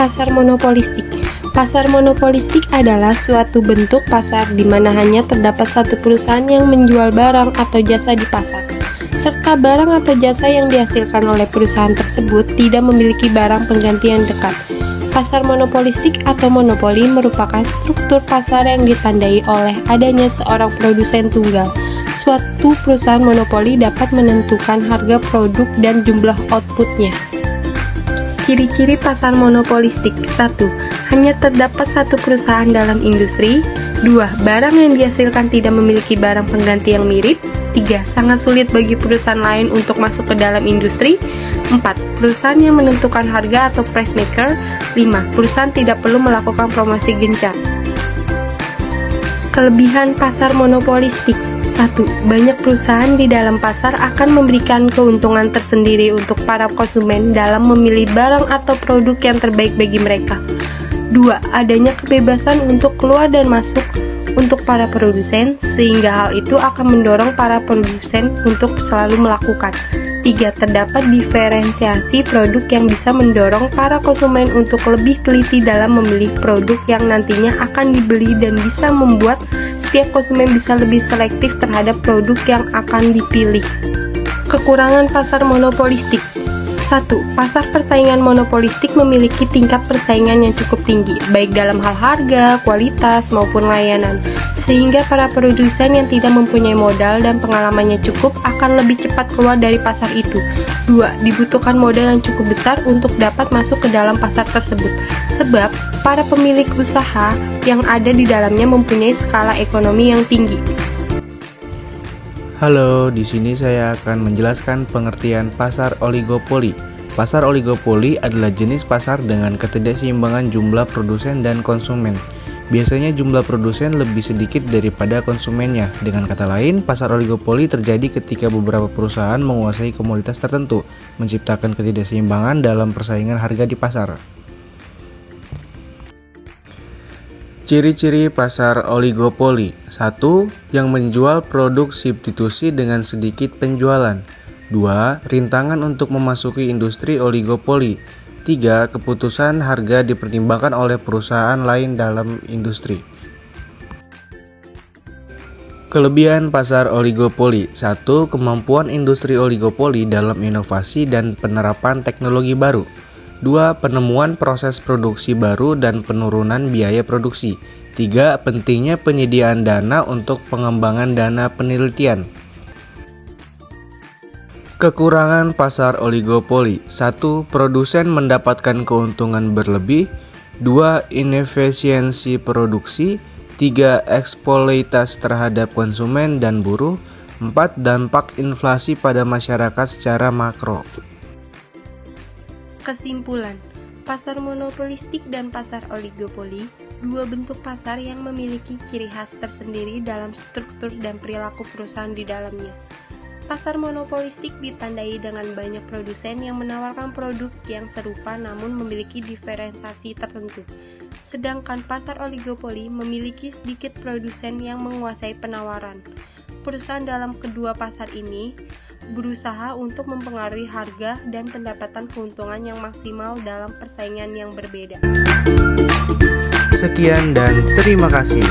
Pasar monopolistik. Pasar monopolistik adalah suatu bentuk pasar di mana hanya terdapat satu perusahaan yang menjual barang atau jasa di pasar, serta barang atau jasa yang dihasilkan oleh perusahaan tersebut tidak memiliki barang pengganti yang dekat. Pasar monopolistik atau monopoli merupakan struktur pasar yang ditandai oleh adanya seorang produsen tunggal. Suatu perusahaan monopoli dapat menentukan harga produk dan jumlah outputnya. Ciri-ciri pasar monopolistik. 1. Hanya terdapat satu perusahaan dalam industri. 2. Barang yang dihasilkan tidak memiliki barang pengganti yang mirip. 3. Sangat sulit bagi perusahaan lain untuk masuk ke dalam industri. 4. Perusahaan yang menentukan harga atau price maker. 5. Perusahaan tidak perlu melakukan promosi gencar. Kelebihan pasar monopolistik. 1. Banyak perusahaan di dalam pasar akan memberikan keuntungan tersendiri untuk para konsumen dalam memilih barang atau produk yang terbaik bagi mereka. 2. Adanya kebebasan untuk keluar dan masuk untuk para produsen, sehingga hal itu akan mendorong para produsen untuk selalu melakukan. 3. Terdapat diferensiasi produk yang bisa mendorong para konsumen untuk lebih teliti dalam memilih produk yang nantinya akan dibeli dan bisa membuat setiap konsumen bisa lebih selektif terhadap produk yang akan dipilih. Kekurangan pasar monopolistik. 1. Pasar persaingan monopolistik memiliki tingkat persaingan yang cukup tinggi, baik dalam hal harga, kualitas, maupun layanan, sehingga para produsen yang tidak mempunyai modal dan pengalamannya cukup akan lebih cepat keluar dari pasar itu. 2. Dibutuhkan modal yang cukup besar untuk dapat masuk ke dalam pasar tersebut, sebab para pemilik usaha yang ada di dalamnya mempunyai skala ekonomi yang tinggi. Halo, di sini saya akan menjelaskan pengertian pasar oligopoli. Pasar oligopoli adalah jenis pasar dengan ketidakseimbangan jumlah produsen dan konsumen. Biasanya jumlah produsen lebih sedikit daripada konsumennya. Dengan kata lain, pasar oligopoli terjadi ketika beberapa perusahaan menguasai komoditas tertentu, menciptakan ketidakseimbangan dalam persaingan harga di pasar. Ciri-ciri pasar oligopoli. 1. Yang menjual produk substitusi dengan sedikit penjualan. 2. Rintangan untuk memasuki industri oligopoli. 3. Keputusan harga dipertimbangkan oleh perusahaan lain dalam industri. Kelebihan pasar oligopoli. 1. Kemampuan industri oligopoli dalam inovasi dan penerapan teknologi baru. 2. Penemuan proses produksi baru dan penurunan biaya produksi. 3. Pentingnya penyediaan dana untuk pengembangan dana penelitian. Kekurangan pasar oligopoli. 1. Produsen mendapatkan keuntungan berlebih. 2. Inefisiensi produksi. 3. Eksploitasi terhadap konsumen dan buruh. 4. Dampak inflasi pada masyarakat secara makro. Kesimpulan, pasar monopolistik dan pasar oligopoli, dua bentuk pasar yang memiliki ciri khas tersendiri dalam struktur dan perilaku perusahaan di dalamnya. Pasar monopolistik ditandai dengan banyak produsen yang menawarkan produk yang serupa namun memiliki diferensiasi tertentu. Sedangkan pasar oligopoli memiliki sedikit produsen yang menguasai penawaran. Perusahaan dalam kedua pasar ini berusaha untuk mempengaruhi harga dan pendapatan keuntungan yang maksimal dalam persaingan yang berbeda. Sekian dan terima kasih.